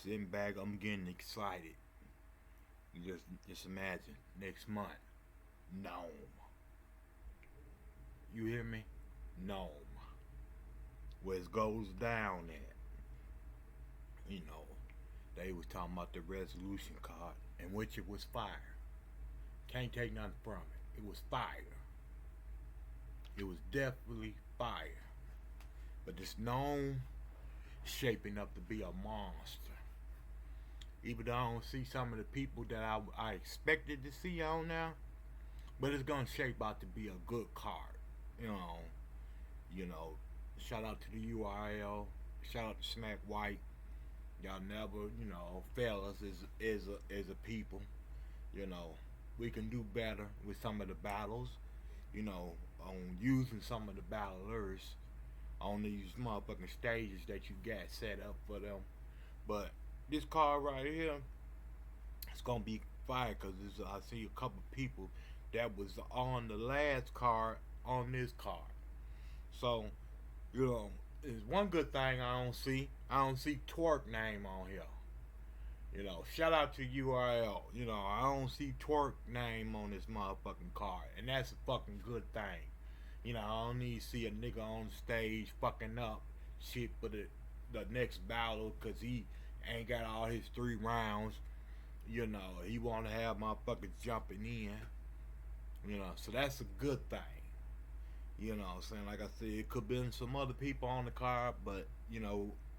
sitting back, I'm getting excited. You just imagine next month, nome. You hear me? Nome. Where it goes down at. You know, they was talking about the resolution card, in which it was fire. Can't take nothing from it. It was fire. It was definitely fire. But this gnome shaping up to be a monster. Even though I don't see some of the people that I expected to see on now, but it's gonna shape out to be a good card. You know, you know. Shout out to the URL. Shout out to Smack White. Y'all never, fail us as a people. You know, we can do better with some of the battles. You know, on using some of the battlers on these motherfucking stages that you got set up for them. But this card right here, it's gonna be fire because I see a couple people that was on the last card on this card. So you know, there's one good thing I don't see. I don't see Twerk name on here. Shout out to URL. I don't see Twerk name on this motherfucking card, and that's a fucking good thing. I don't need to see a nigga on stage fucking up shit for the next battle because he ain't got all his 3 rounds. He want to have motherfuckers jumping in. So that's a good thing. I'm saying, like I said, it could been some other people on the card, but you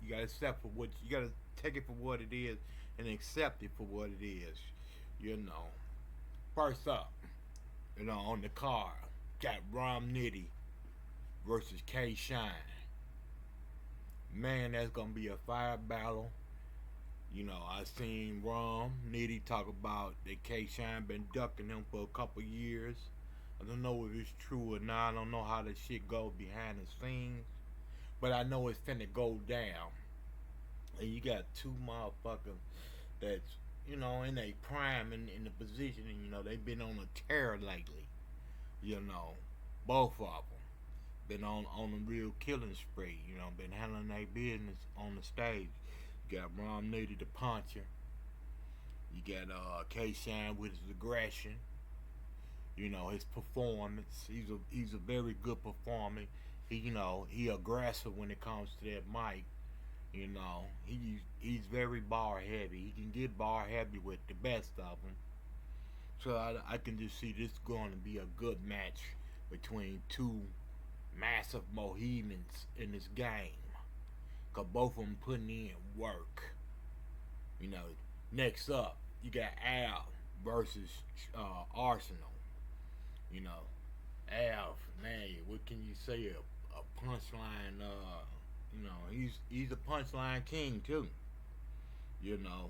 gotta accept for what you gotta take it for what it is and accept it for what it is. You know. First up, on the card, got Rom Nitty versus K Shine. Man, that's gonna be a fire battle. I seen Rom Nitty talk about that K Shine been ducking him for a couple years. I don't know if it's true or not. I don't know how the shit goes behind the scenes. But I know it's finna go down. And you got two motherfuckers that's, in a prime in the position. And, they've been on a tear lately. Both of them. Been on a real killing spree. Been handling their business on the stage. You got Rom Nitty the puncher. You got K Shine with his aggression. His performance. He's a very good performer. He aggressive when it comes to that mic. He's very bar heavy. He can get bar heavy with the best of them. So I can just see this going to be a good match between two massive Mohegans in this game. Cause both of them putting in work. Next up you got Al versus Arsenal. You know, Alf, man, what can you say? A punchline. He's a punchline king too. You know,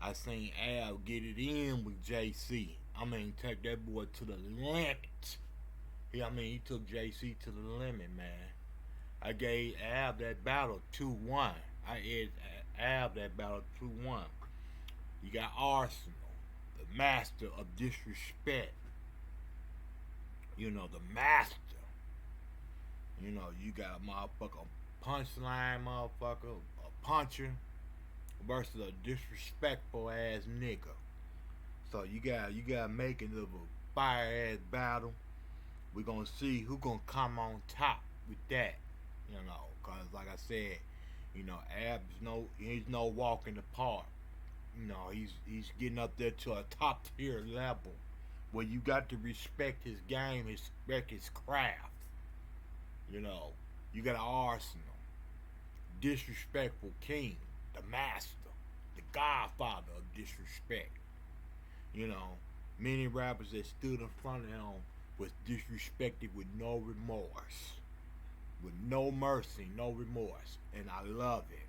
I seen Al get it in with JC. I mean, take that boy to the limit. He took JC to the limit, man. I gave Al that battle 2-1. I edged Al that battle 2-1. You got Arsenal, the master of disrespect. The master. You got a motherfucker, punchline motherfucker, a puncher versus a disrespectful ass nigga. So you got making of a fire ass battle. We're gonna see who gonna come on top with that. Cause like I said, Ab he's no walk in the park. He's getting up there to a top tier level where you got to respect his game, respect his craft. You got an Arsenal, disrespectful king, the master, the godfather of disrespect. You know, Many rappers that stood in front of him was disrespected with no remorse, with no mercy, no remorse, and I love it.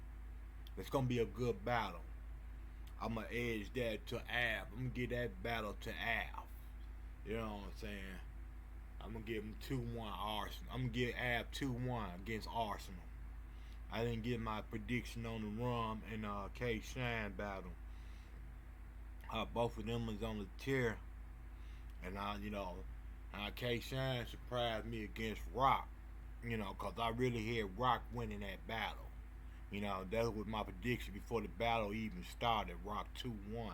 It's gonna be a good battle. I'm gonna edge that to Av. I'm gonna give that battle to Av. You know what I'm saying? I'm gonna give him 2-1 Arsenal. I'm gonna give Av 2-1 against Arsenal. I didn't get my prediction on the Rum and K Shine battle. Both of them was on the tier, and K Shine surprised me against Rock. Cause I really had Rock winning that battle. That was my prediction before the battle even started. Rock 2-1.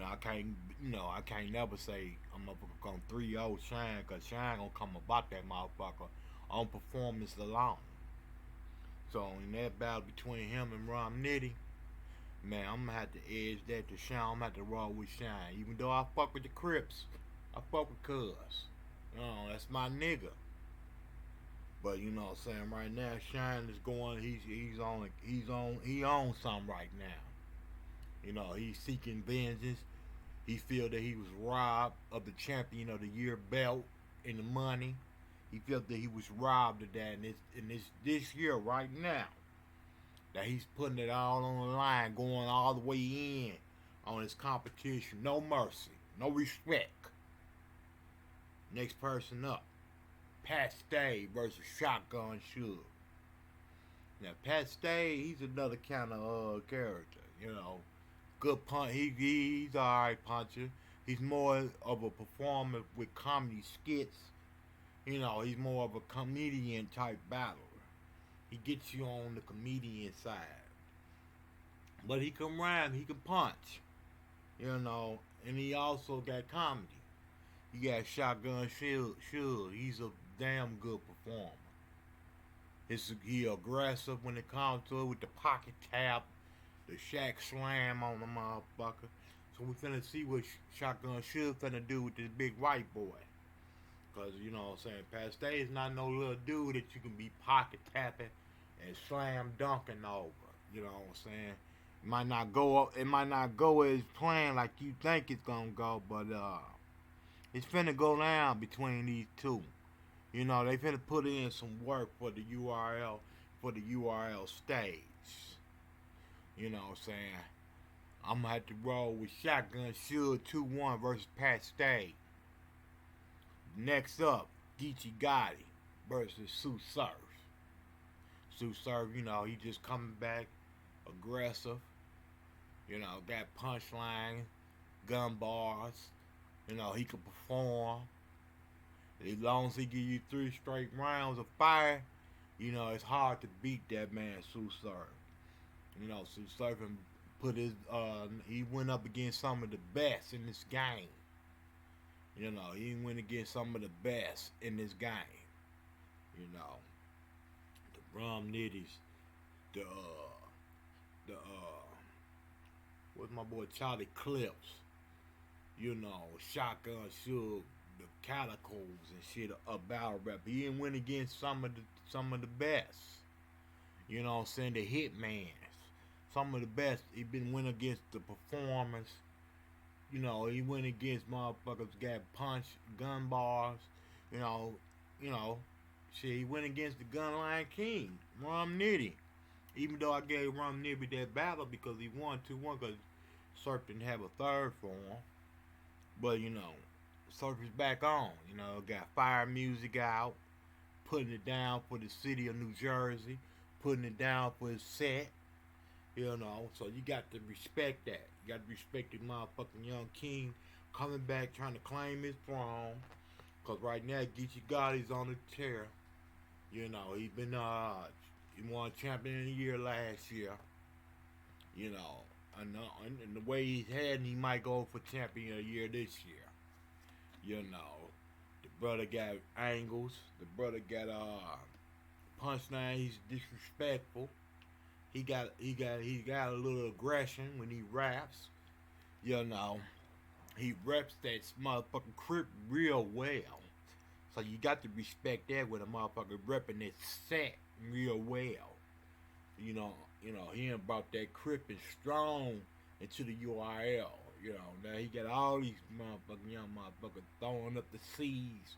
I can't never say I'm gonna 3-0 Shine, cause Shine gonna come about that motherfucker on performance alone. So in that battle between him and Rom Nitty, man, I'm gonna have to edge that to Shine. I'm gonna have to roll with Shine. Even though I fuck with the Crips, I fuck with Cuz. That's my nigga. But what I'm saying, right now Shine is going. He on something right now. He's seeking vengeance. He feel that he was robbed of the champion of the year belt and the money. He felt that he was robbed of that, and this year right now that he's putting it all on the line, going all the way in on his competition. No mercy, no respect. Next person up, Pat Stay versus Shotgun Suge. Now Pat Stay, he's another kind of character. Good punch. He's alright puncher. He's more of a performer with comedy skits. He's more of a comedian type battler. He gets you on the comedian side, but he can rhyme. He can punch. And he also got comedy. You got Shotgun Suge. He's a damn good performer. He aggressive when it comes to it with the pocket tap, the Shaq slam on the motherfucker. So we finna see what Shotgun Suge finna do with this big white boy. Cause what I'm saying, Pat Stay is not no little dude that you can be pocket tapping and slam dunking over. You know what I'm saying? It might not go as planned like you think it's gonna go, but it's finna go down between these two. They finna put in some work for the URL stage. What I'm saying? I'm gonna have to roll with Shotgun Suge 2-1 versus Pat Stay. Next up, Geechee Gotti versus Sue Surf. Sue Surf, he just coming back aggressive. Got punchline, gun bars. He can perform. As long as he give you 3 straight rounds of fire, it's hard to beat that man, Sue Surf. Sue Surf he went up against some of the best in this game. He went against some of the best in this game. The Rum Nitties, the what's my boy Charlie Clips, Shotgun Suge, the Calicos and shit, a battle rap. He didn't win against some of the best. What I'm saying? The Hitmans, some of the best. He been win against the performers. He went against motherfuckers got punch, gun bars. You know, you know, shit. He went against the Gunline King, Rum Nitty. Even though I gave Rum Nitty that battle because he won 2-1 because Surf didn't have a third for him. But Surf is back on. Got fire music out, putting it down for the city of New Jersey, putting it down for his set. So you got to respect that. You got to respect the motherfucking young king coming back trying to claim his throne. Cause right now Geechee Gotti's on the tear. He been he won champion of the year last year. And the way he's heading, he might go for champion of the year this year. The brother got angles. The brother got punchline. He's disrespectful. He got a little aggression when he raps. He reps that motherfucking crip real well. So you got to respect that with a motherfucker repping that set real well. He done brought that crip and strong into the URL. Now he got all these young motherfuckers throwing up the C's.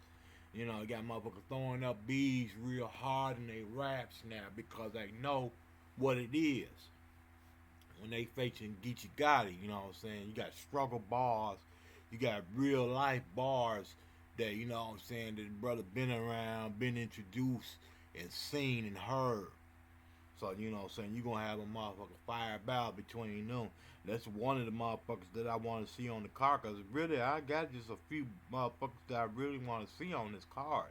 He got motherfuckers throwing up B's real hard in their raps now because they know what it is. When they facing Geechee Gotti, you know what I'm saying? You got struggle bars, you got real life bars that, that the brother been around, been introduced and seen and heard. So, what I'm saying, you're gonna have a motherfucking fire battle between them. That's one of the motherfuckers that I want to see on the card, because really, I got just a few motherfuckers that I really want to see on this card.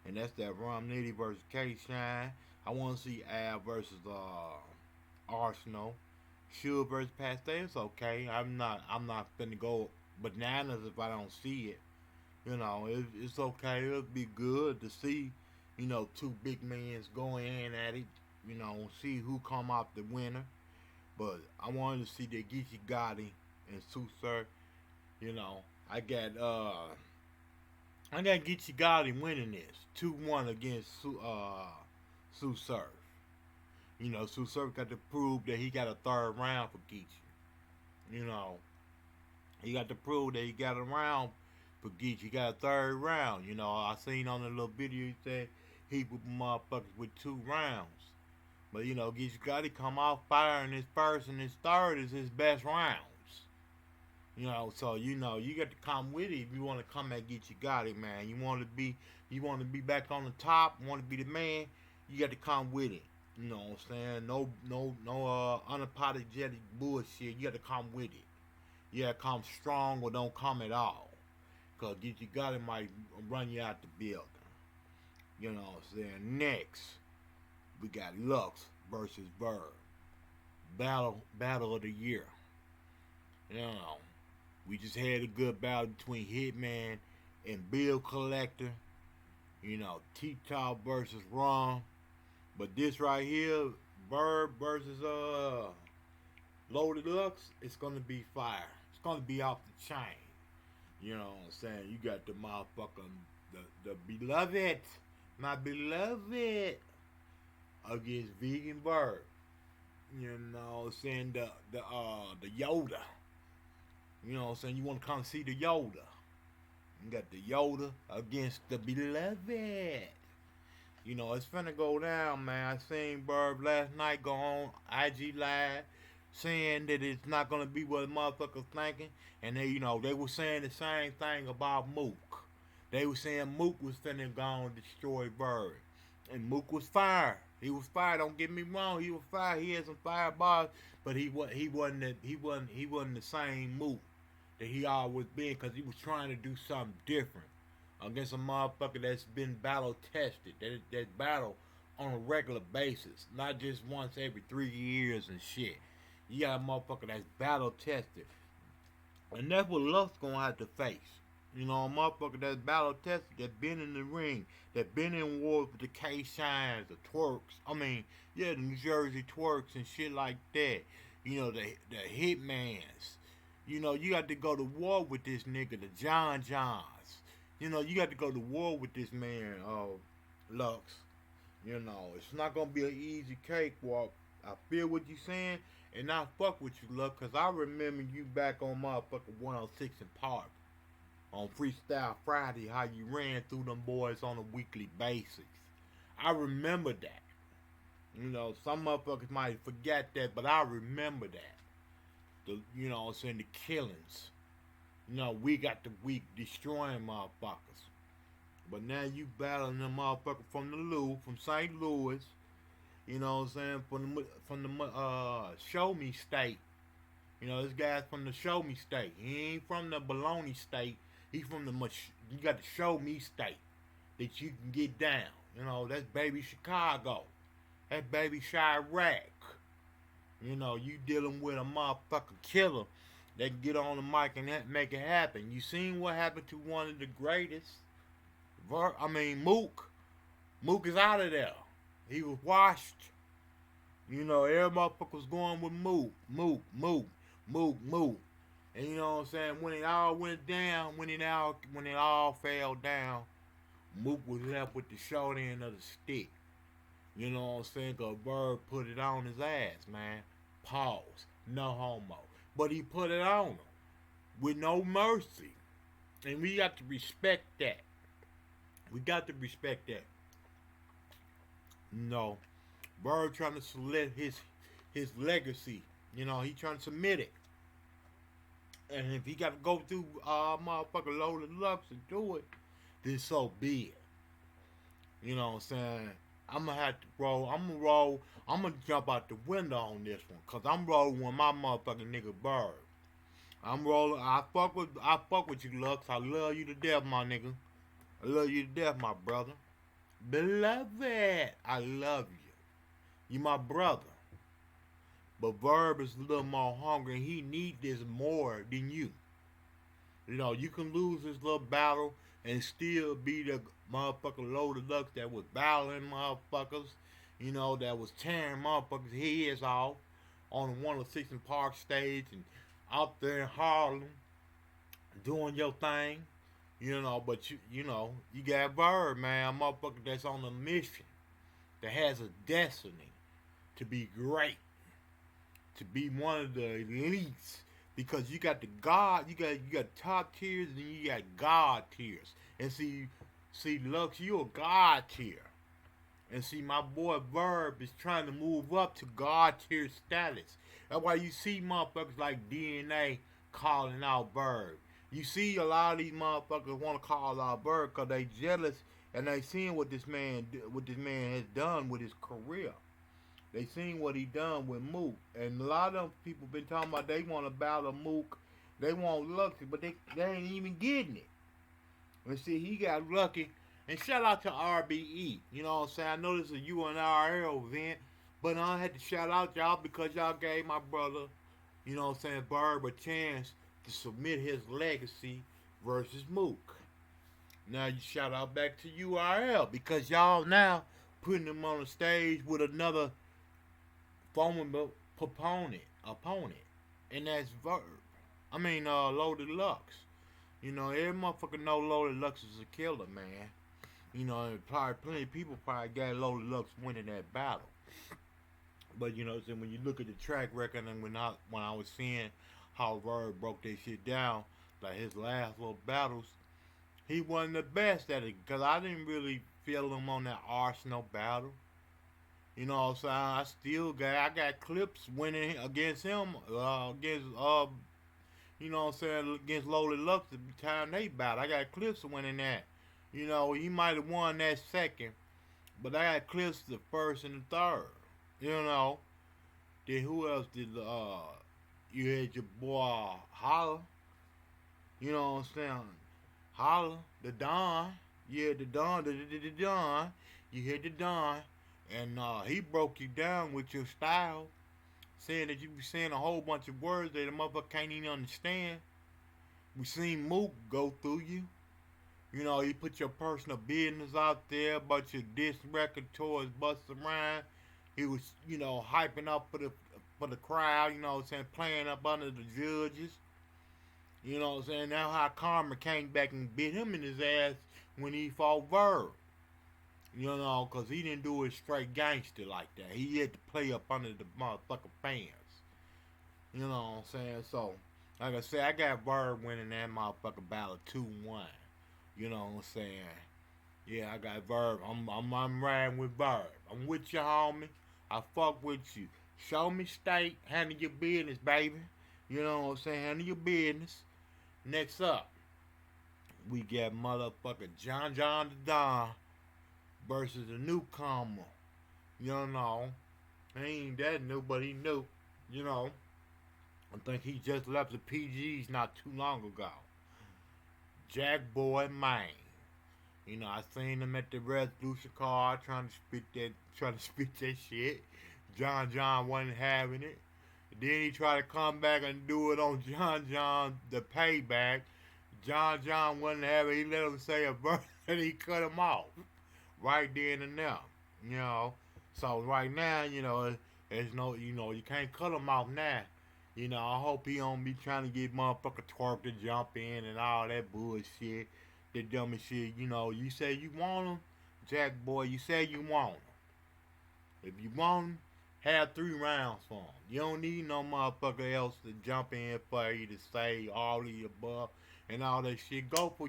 And that's that Rum Nitty versus K Shine. I want to see Al versus Arsenal. Shoe versus Pastel is okay. I'm not finna go bananas if I don't see it. It's okay. It'll be good to see, two big men going in at it. See who come out the winner. But I wanted to see the Geechee Gotti and Sue Surf. You know, I got uh I got Geechee Gotti winning this 2-1 against Sue Surf. Sue Surf got to prove that he got a third round for Geechee. You know, he got to prove that he got a round for Geechee. He got a third round. I seen on the little video he said he put motherfuckers with 2 rounds. But Geechee Gotti come off firing his first and his third is his best rounds. So you got to come with it if you want to come and get your Gotti, man. You want to be back on the top, want to be the man, you got to come with it. You know what I'm saying? No unapologetic bullshit. You got to come with it. You got to come strong or don't come at all. Cause get your Gotti might run you out the building. You know what I'm saying? Next, we got Lux versus Bird. Battle of the year. You know, we just had a good battle between Hitman and Bill Collector. T-Top versus Ron. But this right here, Bird versus Loaded Lux, it's gonna be fire. It's gonna be off the chain. You know what I'm saying? You got the motherfucker, the beloved, my beloved, against Vegan Bird. You know what I'm saying? The Yoda. You know what I'm saying? You want to come see the Yoda. You got the Yoda against the beloved. It's finna go down, man. I seen Bird last night go on IG Live saying that it's not gonna be what motherfuckers thinking. And they were saying the same thing about Mook. They were saying Mook was finna go and destroy Bird. And Mook was fire. He was fire. Don't get me wrong. He was fire. He had some fireballs, but he wasn't the same Mook that he always been, because he was trying to do something different against a motherfucker that's been battle tested, that battle on a regular basis, not just once every 3 years and shit. You got a motherfucker that's battle tested, and that's what Luft's gonna have to face. A motherfucker that's battle tested, that been in the ring, that been in wars with the K Shines, the Twerks. The New Jersey Twerks and shit like that. The Hitmans. You got to go to war with this nigga, the John Johns. You got to go to war with this man, Lux. It's not gonna be an easy cakewalk. I feel what you saying, and I fuck with you, Lux, cause I remember you back on motherfucking 106 in Park on Freestyle Friday, how you ran through them boys on a weekly basis. I remember that. Some motherfuckers might forget that, but I remember that. The killings. We got the weak destroying motherfuckers. But now you battling them motherfuckers from the Lou, from St. Louis. From the Show Me State. This guy's from the Show Me State. He ain't from the Baloney State. He from you got to Show Me State that you can get down. That's baby Chicago. That's baby Chirac. You dealing with a motherfucking killer that can get on the mic and make it happen. You seen what happened to one of the greatest? Mook. Mook is out of there. He was washed. Every motherfucker was going with Mook. And you know what I'm saying? When it all went down, when it all fell down, Mook was left with the short end of the stick. You know what I'm saying? Cause Bird put it on his ass, man. Pause. No homo. But he put it on him with no mercy. And we got to respect that. Bird trying to select his legacy. He trying to submit it. And if he got to go through motherfucker Loaded Lux and do it, then so be it. You know what I'm saying? I'm gonna have to roll. I'm gonna jump out the window on this one, cause I'm rolling with my motherfucking nigga Bird. I'm rolling. I fuck with you, Lux. I love you to death, my nigga. I love you to death, my brother. Beloved, I love you. You my brother. But Verb is a little more hungry and he need this more than you. You know, you can lose this little battle and still be the motherfucker loaded Lux that was battling motherfuckers, you know, that was tearing motherfuckers' heads off on the 106 and Park stage and out there in Harlem doing your thing, you know, but you got Verb, man, a motherfucker that's on a mission, that has a destiny to be great, to be one of the elites, because you got the God, you got top tiers, and then you got God tiers. And see, Lux, you a God tier. And see, my boy Verb is trying to move up to God tier status. That's why you see motherfuckers like DNA calling out Verb. You see a lot of these motherfuckers want to call out Verb because they jealous and they seeing what this man has done with his career. They seen what he done with Mook, and a lot of them people been talking about they want to battle Mook, they want Lucky, but they ain't even getting it. And see, he got lucky. And shout out to RBE. You know what I'm saying? I know this is a UNRL event, but I had to shout out y'all because y'all gave my brother, you know what I'm saying, Barb a chance to submit his legacy versus Mook. Now you shout out back to URL because y'all now putting him on the stage with another formidable opponent, and that's Verb. I mean, Loaded Lux. You know, every motherfucker know Loaded Lux is a killer, man. You know, and probably plenty of people probably got Loaded Lux winning that battle. But you know, so when you look at the track record and when I was seeing how Verb broke that shit down, like his last little battles, he wasn't the best at it because I didn't really feel him on that Arsenal battle. You know what I'm saying? I got clips winning against him, against you know what I'm saying, against Loaded Lux the time they battled. I got clips winning that. You know, he might have won that second, but I got clips the first and the third. You know. Then who else did you had your boy Holla, you know what I'm saying? Holla, the Don. You had the Don, the Don. You had the Don. And he broke you down with your style, saying that you be saying a whole bunch of words that the motherfucker can't even understand. We seen Mook go through you. You know, he put your personal business out there about your diss record towards Busta Rhymes. He was, you know, hyping up for the crowd, you know what I'm saying, playing up under the judges. You know what I'm saying? Now how Karma came back and bit him in his ass when he fought Verb. You know, because he didn't do it straight gangster like that. He had to play up under the motherfucking fans. You know what I'm saying? So, like I said, I got Verb winning that motherfucking battle 2-1. You know what I'm saying? Yeah, I got Verb. I'm riding with Verb. I'm with you, homie. I fuck with you. Show me state. Handle your business, baby. You know what I'm saying? Handle your business. Next up, we got motherfucker John the Don versus a newcomer. You know, he ain't that new, but he new. You know, I think he just left the PGs not too long ago. Jack Boy Maine. You know, I seen him at the resolution card trying to spit that shit. John wasn't having it. Then he tried to come back and do it on John the payback. John wasn't having it. He let him say a verse and he cut him off right then and there. You know, so right now, you know, there's no, you know, you can't cut him off now. You know, I hope he don't be trying to get motherfucker Twerk to jump in and all that bullshit, the dummy shit. You know, you say you want him, Jack Boy. You say you want him. If you want him, have 3 rounds for him. You don't need no motherfucker else to jump in for you to say all the above and all that shit. Go for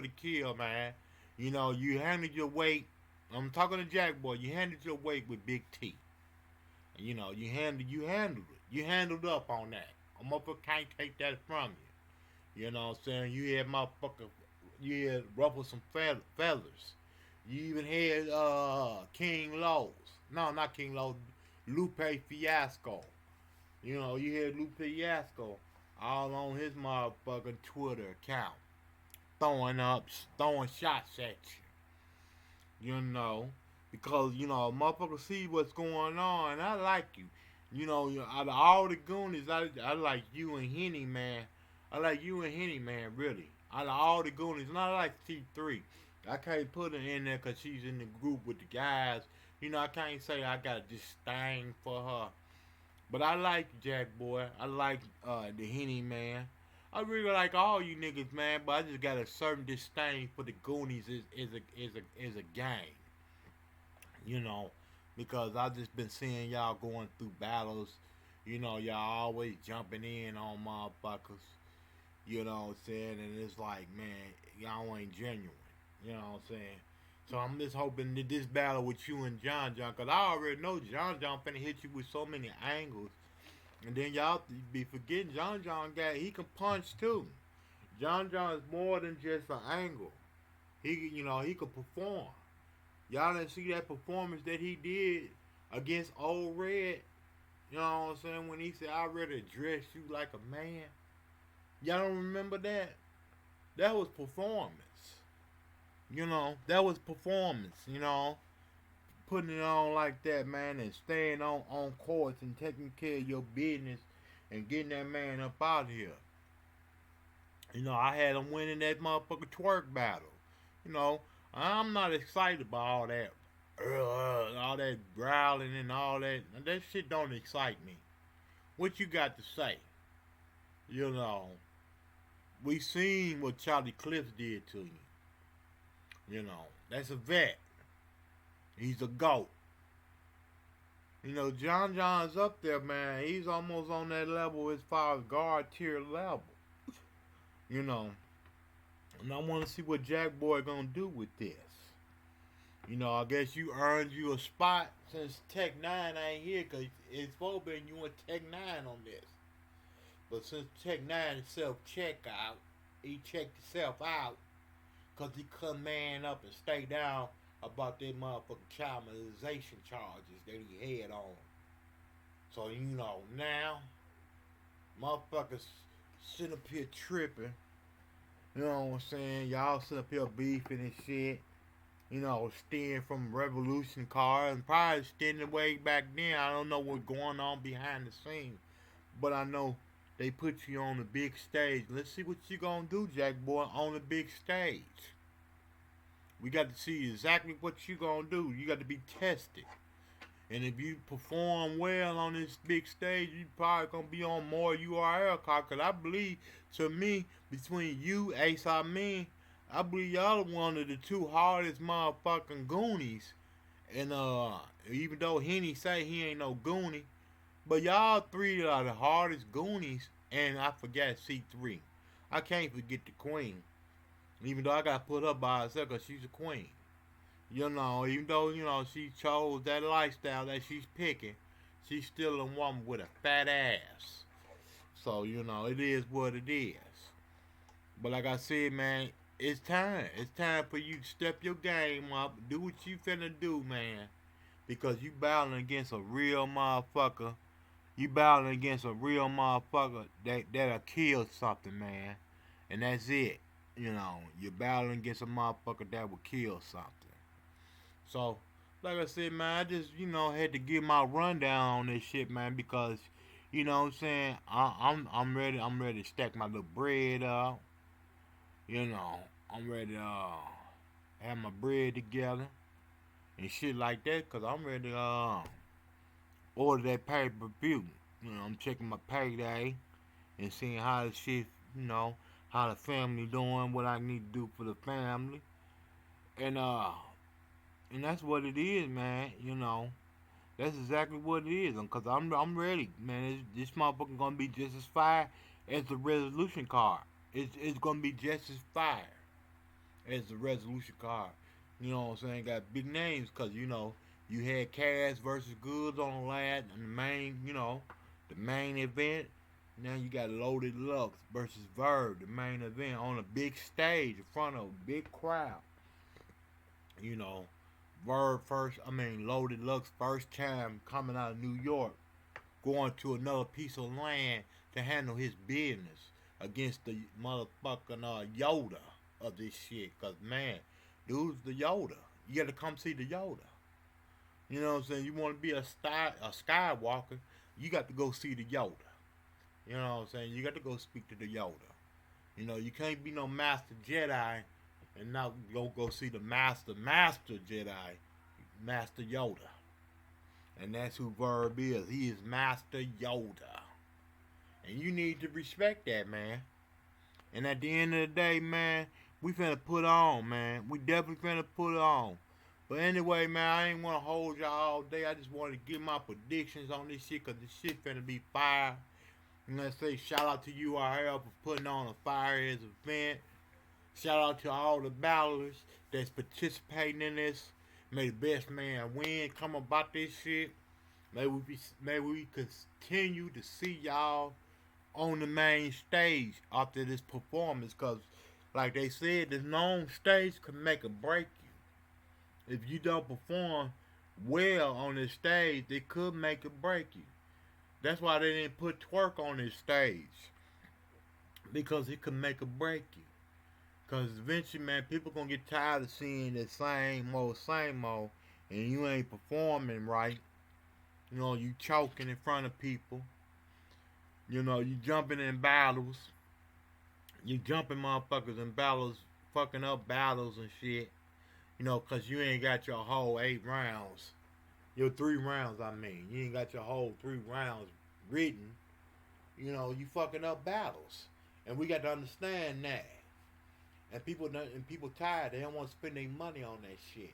the kill, man. You know, you handled your weight. I'm talking to Jack Boy. You handled your weight with Big T. You know, you handled it. You handled up on that. A motherfucker can't take that from you. You know what I'm saying? You had motherfucker, you had ruffled some feathers. You even had King Lowe's. No, not King Lowe's. Lupe Fiasco. You know, you had Lupe Fiasco all on his motherfucking Twitter account, throwing shots at you. You know, because you know, motherfuckers see what's going on. I like you. Out of all the Goonies, I like you and Henny, man. I like you and Henny, man, really. Out of all the Goonies, and I like C3. I can't put her in there because she's in the group with the guys. I can't say I got this thing for her. But I like Jack Boy. I like the Henny, man. I really like all you niggas, man. But I just got a certain disdain for the Goonies is a gang, you know, because I just been seeing y'all going through battles. Y'all always jumping in on motherfuckers. You know what I'm saying? And it's like, man, y'all ain't genuine. You know what I'm saying? So I'm just hoping that this battle with you and John John, because I already know John John finna hit you with so many angles. And then y'all be forgetting John John he can punch too. John John is more than just an angle. He can perform. Y'all didn't see that performance that he did against Old Red. You know what I'm saying? When he said, "I'd rather dress you like a man." Y'all don't remember that? That was performance. That was performance. Putting it on like that, man, and staying on course and taking care of your business and getting that man up out of here. I had him winning that motherfucker twerk battle. You know, I'm not excited about all that growling and all that. That shit don't excite me. What you got to say? You know, we seen what Charlie Clips did to you. That's a vet. He's a goat. John John's up there, man. He's almost on that level as far as guard tier level. You know, and I want to see what Jack Boy gonna do with this. I guess you earned you a spot since Tech Nine ain't here, cause it's supposed to be you and Tech Nine on this. But since Tech Nine is self checkout, he checked himself out, cause he couldn't man up and stay down about that motherfucking child molestation charges that he had on. So now motherfuckers sitting up here tripping. You know what I'm saying? Y'all sit up here beefing and shit. Stealing from Revolution car and probably stealing way back then. I don't know what's going on behind the scenes. But I know they put you on the big stage. Let's see what you gonna do, Jack Boy, on the big stage. We got to see exactly what you gonna do. You got to be tested. And if you perform well on this big stage, you probably gonna be on more URL card. Cause I believe, to me, between you, Ace Amin, I believe y'all are one of the two hardest motherfucking Goonies. And even though Henny say he ain't no Goonie, but y'all three are the hardest Goonies. And I forgot C3. I can't forget the Queen. Even though I got put up by herself because she's a queen. Even though, she chose that lifestyle that she's picking, she's still a woman with a fat ass. So, it is what it is. But like I said, man, it's time. It's time for you to step your game up, do what you finna do, man. Because you battling against a real motherfucker. You battling against a real motherfucker that'll kill something, man. And that's it. You're battling against a motherfucker that will kill something. So, like I said, man, I just, had to give my rundown on this shit, man, because, you know what I'm saying, I'm ready to stack my little bread up. I'm ready to have my bread together and shit like that, because I'm ready to order that pay-per-view. I'm checking my payday and seeing how the shit, how the family doing, what I need to do for the family. And that's what it is, man. That's exactly what it is. Cause I'm ready, man. This motherfucker gonna be just as fire as the resolution card. It's gonna be just as fire as the resolution card. You know what I'm saying? Got big names, cause you had Cash versus Goods on the last and the main event. Now you got Loaded Lux versus Verb, the main event on a big stage in front of a big crowd. You know, Loaded Lux first time coming out of New York, going to another piece of land to handle his business against the motherfucking Yoda of this shit. Cause man, dude's the Yoda. You gotta come see the Yoda. You know what I'm saying? You wanna be a Skywalker, you got to go see the Yoda. You know what I'm saying? You got to go speak to the Yoda. You know, you can't be no Master Jedi and not go see the Master Jedi, Master Yoda. And that's who Verb is. He is Master Yoda. And you need to respect that, man. And at the end of the day, man, we finna put on, man. We definitely finna put on. But anyway, man, I ain't want to hold y'all all day. I just wanted to give my predictions on this shit because this shit finna be fire. And let's say shout out to URL for putting on a fire as event. Shout out to all the battlers that's participating in this. May the best man win. Come about this shit. May we continue to see y'all on the main stage after this performance, because like they said, this known stage can make or break you. If you don't perform well on this stage, it could make or break you. That's why they didn't put twerk on this stage, because it could make or break you. Because eventually, man, people gonna get tired of seeing the same old, and you ain't performing right. You know, you choking in front of people. You know, you jumping in battles. You jumping motherfuckers in battles, fucking up battles and shit. You know, because you ain't got your whole 8 rounds. Your 3 rounds, I mean. You ain't got your whole 3 rounds written. You know, you fucking up battles. And we got to understand that. And people tired. They don't want to spend their money on that shit.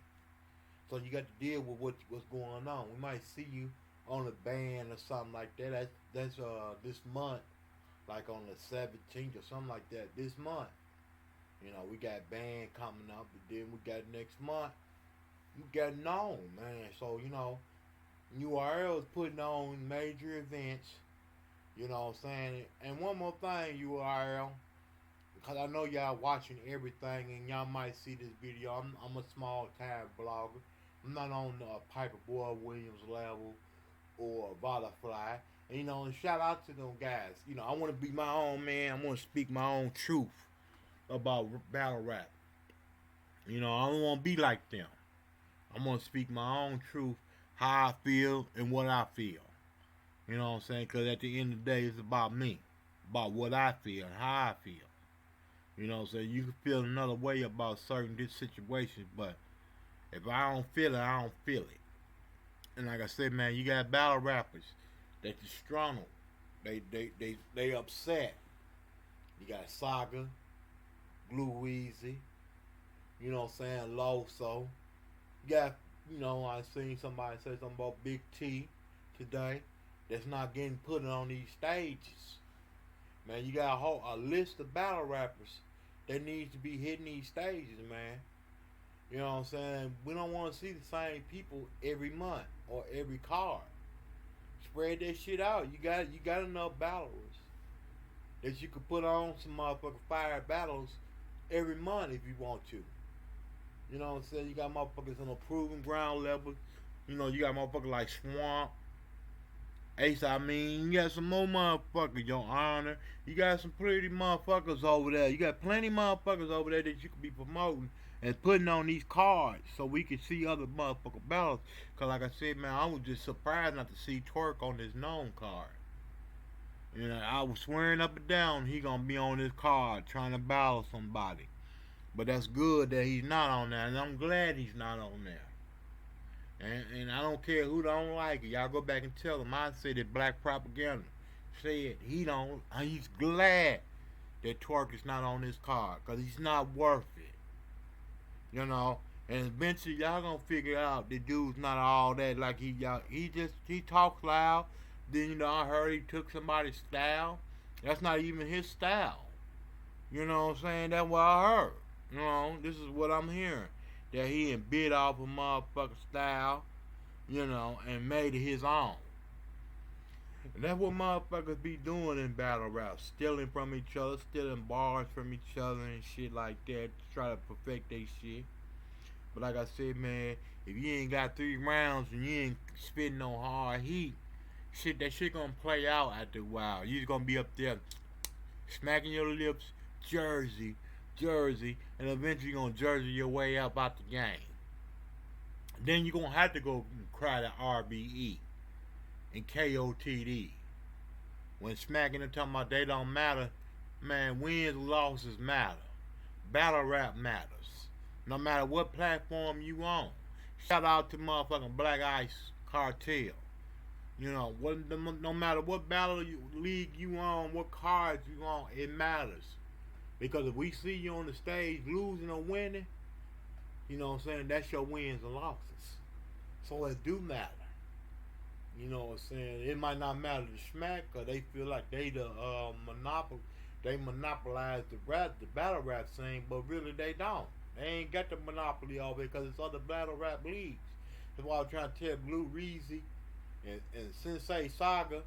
So you got to deal with what's going on. We might see you on a band or something like that. That's this month, like on the 17th or something like that. This month, you know, we got band coming up, and then we got next month. You got known, man. So you know, URL is putting on major events. You know what I'm saying? And one more thing, URL, because I know y'all watching everything, and y'all might see this video. I'm a small time blogger. I'm not on Piper Boy Williams level or Butterfly. And, you know, and shout out to them guys. You know, I want to be my own man. I want to speak my own truth about battle rap. You know, I don't want to be like them. I'm going to speak my own truth, how I feel and what I feel. You know what I'm saying? Because at the end of the day, it's about me. About what I feel and how I feel. You know what I'm saying? You can feel another way about certain situations, but if I don't feel it, I don't feel it. And like I said, man, you got battle rappers that disgruntled. They upset. You got Saga, Blue Weezy, you know what I'm saying, Loso. You got, you know, I seen somebody say something about Big T today that's not getting put on these stages. Man, you got a list of battle rappers that needs to be hitting these stages, man. You know what I'm saying? We don't want to see the same people every month or every card. Spread that shit out. You got enough battlers that you could put on some motherfucking fire battles every month if you want to. You know what I'm saying? You got motherfuckers on a proven ground level. You know, you got motherfuckers like Swamp, Ace, I mean, you got some more motherfuckers, Your Honor. You got some pretty motherfuckers over there. You got plenty motherfuckers over there that you could be promoting and putting on these cards so we can see other motherfucker battles. Because like I said, man, I was just surprised not to see Twerk on this known card. You know, I was swearing up and down he gonna be on this card trying to battle somebody. But that's good that he's not on there, and I'm glad he's not on there. And I don't care who don't like it. Y'all go back and tell him. I said that Black Propaganda said he's glad that Twerk is not on this card because he's not worth it. You know, and eventually y'all gonna figure out the dude's not all that. Like he talks loud. Then, you know, I heard he took somebody's style. That's not even his style. You know what I'm saying? That's what I heard. You know, this is what I'm hearing. That he bit off a motherfucker style, you know, and made it his own. And that's what motherfuckers be doing in battle rap. Stealing from each other, stealing bars from each other and shit like that to try to perfect their shit. But like I said, man, if you ain't got 3 rounds and you ain't spitting no hard heat, that shit gonna play out after a while. You just gonna be up there smacking your lips, Jersey, and eventually you're gonna Jersey your way up out the game. Then you're gonna have to go cry to RBE. and KOTD. When smacking and talking about they don't matter, man, wins and losses matter. Battle rap matters. No matter what platform you on. Shout out to motherfucking Black Ice Cartel. You know, no matter what league you on, what cards you on, it matters. Because if we see you on the stage losing or winning, you know what I'm saying, that's your wins and losses. So it do matter. You know what I'm saying? It might not matter to smack, because they feel like they the monopolize the battle rap scene, but really they don't. They ain't got the monopoly of it because it's other battle rap leagues. That's why I'm trying to tell Blue Reezy and Sensei Saga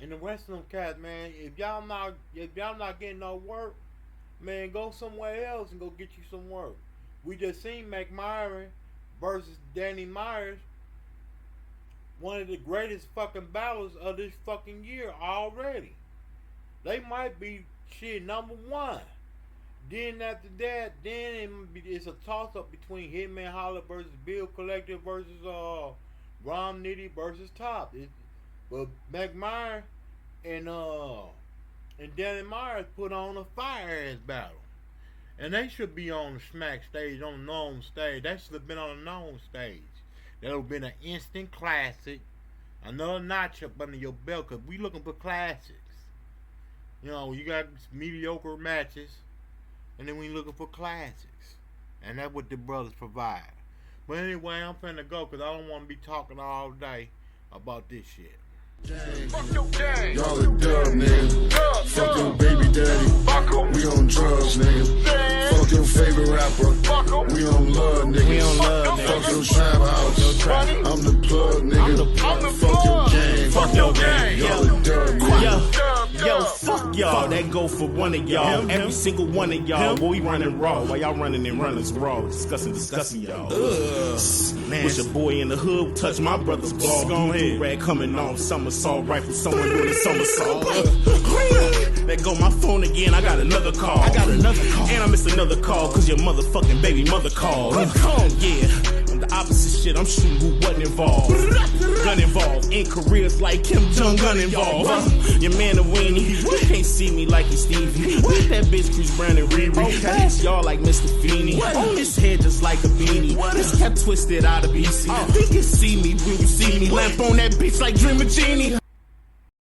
and the rest of them cats, man. If y'all not getting no work, man, go somewhere else and go get you some work. We just seen McMyron versus Danny Myers, one of the greatest fucking battles of this fucking year already. They might be shit number one. Then after that, it's a toss up between Hitman Holler versus Bill Collector versus Rom Nitty versus Top. But McMyron and Danny Myers put on a fire ass battle. And they should be on the Smack stage, on the Nome stage. They should have been on the Nome stage. That would have been an instant classic. Another notch up under your belt, because we looking for classics. You know, you got mediocre matches, and then we looking for classics. And that's what the brothers provide. But anyway, I'm finna go, because I don't want to be talking all day about this shit. Fuck your gang. Y'all a dub, nigga. Fuck your baby daddy. We on drugs, nigga. Fuck your favorite rapper. We on love, nigga. Fuck your trap house. I'm the plug, nigga. Fuck your gang. Fuck your gang. Y'all a dub, nigga. Yo, fuck y'all. That go for one of y'all. Every single one of y'all. Boy, we running raw. While y'all running and runners raw. Discussing y'all. Man, wish a boy in the hood touch my brother's ball. Go ahead. Rag coming on. Somersault rifle. Someone doing a somersault. That go my phone again. I got another call. And I missed another call because your motherfucking baby mother called. Yeah. The opposite shit, I'm shooting who wasn't involved. Gun involved, in careers like Kim Jong-un involved. Your man a weenie, you can't see me like you Stevie. That bitch Chris Brown and Riri. Pass y'all like Mr. Feeney. On his head just like a beanie. This kept twisted out of BC. He can see me when you see me. Lamp on that bitch like Dream of Genie.